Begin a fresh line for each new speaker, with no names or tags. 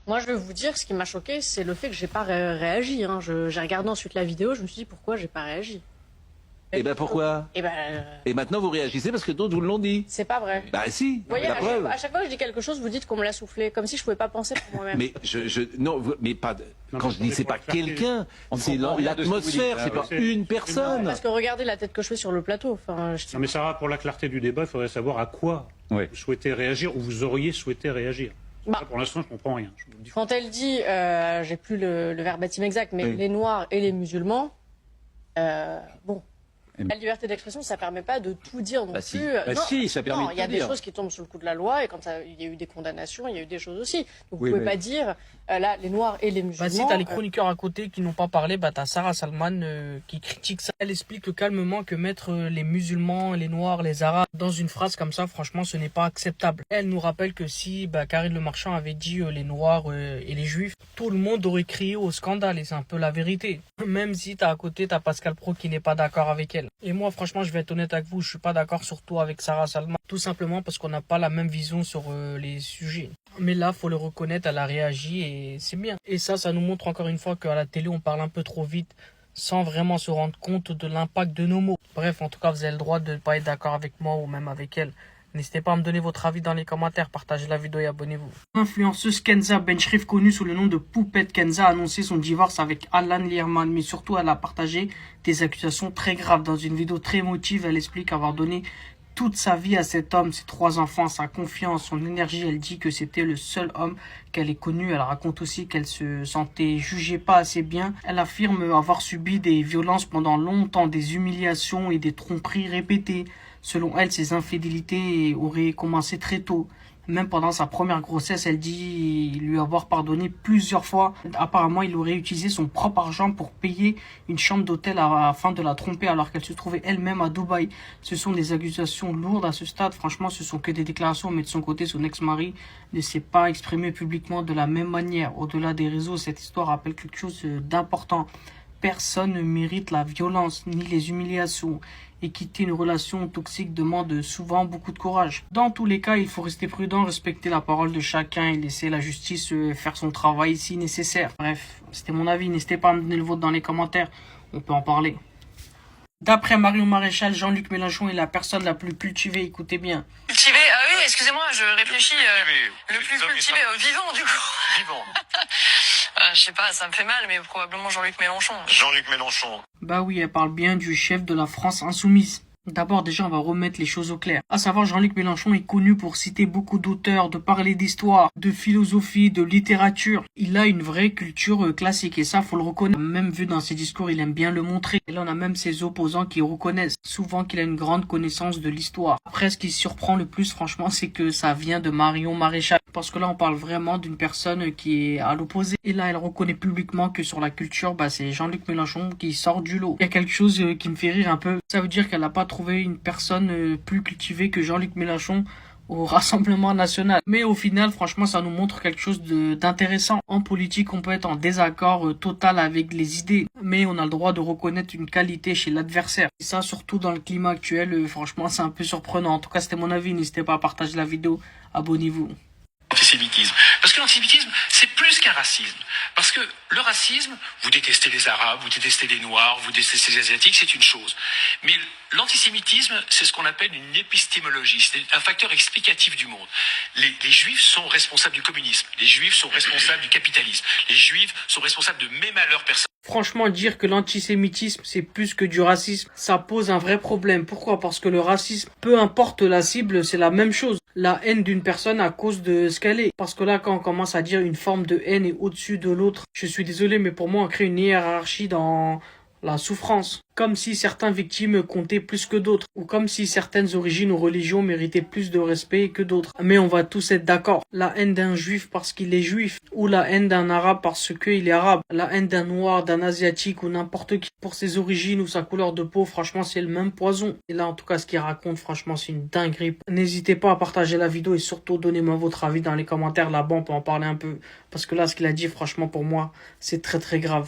Moi, je vais vous dire, ce qui m'a choqué, c'est le fait que j'ai pas réagi. Hein. J'ai regardé ensuite la vidéo, je me suis dit pourquoi j'ai pas réagi.
Et ben pourquoi?
Et ben,
Et maintenant vous réagissez parce que d'autres vous l'ont dit.
c'est pas vrai.
Bah si,
Vous voyez,
la preuve.
à chaque fois que je dis quelque chose, vous dites qu'on me l'a soufflé, comme si je pouvais pas penser pour moi-même.
Mais non, mais pas.
Non,
Quand
mais
je dis c'est
pour
pas
faire
quelqu'un, c'est
comprend rien de ce que vous
l'atmosphère,
dites.
c'est pas
c'est-
une personne.
Parce que regardez la tête que je fais sur le plateau. Enfin,
Non mais Sarah, pour la clarté du débat, il faudrait savoir à quoi
Oui.
vous souhaitez réagir ou vous auriez souhaité réagir.
Bah.
Ça, pour l'instant, je comprends rien. Je vous le dis.
Quand elle dit, j'ai plus le verbatim exact, mais
Oui.
les Noirs et les musulmans, bon.
Et-
La liberté d'expression, ça permet pas de tout dire non
Bah si.
plus.
Bah
non,
si, ça permet
non,
de
il y a
tout
des
dire.
choses qui tombent sous le coup de la loi et quand il y a eu des condamnations, il y a eu des choses aussi. Donc
Oui,
vous pouvez
mais-
pas dire là les Noirs et les musulmans.
Bah si t'as les chroniqueurs à côté qui n'ont pas parlé, bah t'as Sarah Salman qui critique ça. Elle explique calmement que mettre les musulmans, les noirs, les arabes dans une phrase comme ça, franchement ce n'est pas acceptable. Elle nous rappelle que si Karine Le Marchand avait dit les noirs et les juifs, tout le monde aurait crié au scandale et c'est un peu la vérité. Même si t'as à côté t'as Pascal Praud qui n'est pas d'accord avec elle. Et moi franchement je vais être honnête avec vous, je suis pas d'accord surtout avec Sarah Salman. Tout simplement parce qu'on n'a pas la même vision sur les sujets. Mais là, faut le reconnaître, elle a réagi et c'est bien. Et ça nous montre encore une fois qu'à la télé, on parle un peu trop vite sans vraiment se rendre compte de l'impact de nos mots. Bref, en tout cas, vous avez le droit de ne pas être d'accord avec moi ou même avec elle. N'hésitez pas à me donner votre avis dans les commentaires, partagez la vidéo et abonnez-vous. L'influenceuse Kenza Benchrif, connue sous le nom de Poupette Kenza, a annoncé son divorce avec Alan Lierman, mais surtout elle a partagé des accusations très graves. Dans une vidéo très émotive, elle explique avoir donné toute sa vie à cet homme, ses 3 enfants, sa confiance, son énergie. Elle dit que c'était le seul homme qu'elle ait connu. Elle raconte aussi qu'elle se sentait jugée pas assez bien. Elle affirme avoir subi des violences pendant longtemps, des humiliations et des tromperies répétées. Selon elle, ses infidélités auraient commencé très tôt. Même pendant sa première grossesse, elle dit lui avoir pardonné plusieurs fois. Apparemment, il aurait utilisé son propre argent pour payer une chambre d'hôtel afin de la tromper alors qu'elle se trouvait elle-même à Dubaï. Ce sont des accusations lourdes à ce stade. Franchement, ce sont que des déclarations. Mais de son côté, son ex-mari ne s'est pas exprimé publiquement de la même manière. Au-delà des réseaux, cette histoire rappelle quelque chose d'important. Personne ne mérite la violence ni les humiliations. Et quitter une relation toxique demande souvent beaucoup de courage. Dans tous les cas, il faut rester prudent, respecter la parole de chacun et laisser la justice faire son travail si nécessaire. Bref, c'était mon avis. N'hésitez pas à me donner le vôtre dans les commentaires. On peut en parler. D'après Marion Maréchal, Jean-Luc Mélenchon est la personne la plus cultivée. Écoutez bien.
Cultivé, ah oui, excusez-moi, je réfléchis. Le plus cultivé, vivant du coup.
Vivant.
Je sais pas, ça me fait mal, mais probablement Jean-Luc Mélenchon.
Jean-Luc Mélenchon.
Bah oui, elle parle bien du chef de la France insoumise. D'abord, déjà, on va remettre les choses au clair. À savoir, Jean-Luc Mélenchon est connu pour citer beaucoup d'auteurs, de parler d'histoire, de philosophie, de littérature. Il a une vraie culture classique et ça, faut le reconnaître. Même vu dans ses discours, il aime bien le montrer. Et là, on a même ses opposants qui reconnaissent souvent qu'il a une grande connaissance de l'histoire. Après, ce qui surprend le plus, franchement, c'est que ça vient de Marion Maréchal. Parce que là, on parle vraiment d'une personne qui est à l'opposé. Et là, elle reconnaît publiquement que sur la culture, c'est Jean-Luc Mélenchon qui sort du lot. Il y a quelque chose qui me fait rire un peu. Ça veut dire qu'elle n'a pas trouvé une personne plus cultivée que Jean-Luc Mélenchon au Rassemblement national. Mais au final, franchement, ça nous montre quelque chose d'intéressant. En politique, on peut être en désaccord total avec les idées, mais on a le droit de reconnaître une qualité chez l'adversaire. Et ça, surtout dans le climat actuel, franchement, c'est un peu surprenant. En tout cas, c'était mon avis. N'hésitez pas à partager la vidéo. Abonnez-vous.
L'antisémitisme. Parce que l'antisémitisme, c'est plus qu'un racisme. Parce que le racisme, vous détestez les Arabes, vous détestez les Noirs, vous détestez les Asiatiques, c'est une chose. Mais l'antisémitisme, c'est ce qu'on appelle une épistémologie, c'est un facteur explicatif du monde. Les Juifs sont responsables du communisme, les Juifs sont responsables du capitalisme, les Juifs sont responsables de mes malheurs personnels.
Franchement, dire que l'antisémitisme, c'est plus que du racisme, ça pose un vrai problème. Pourquoi? Parce que le racisme, peu importe la cible, c'est la même chose. La haine d'une personne à cause de ce qu'elle est. Parce que là, quand on commence à dire une forme de haine est au-dessus de l'autre, je suis désolé, mais pour moi, on crée une hiérarchie dans la souffrance. Comme si certaines victimes comptaient plus que d'autres, ou comme si certaines origines ou religions méritaient plus de respect que d'autres. Mais on va tous être d'accord. La haine d'un juif parce qu'il est juif, ou la haine d'un arabe parce qu'il est arabe, la haine d'un noir, d'un asiatique ou n'importe qui pour ses origines ou sa couleur de peau, franchement c'est le même poison. Et là en tout cas ce qu'il raconte, franchement c'est une dinguerie. N'hésitez pas à partager la vidéo et surtout donnez-moi votre avis dans les commentaires, là-bas on peut en parler un peu. Parce que là ce qu'il a dit franchement pour moi c'est très très grave.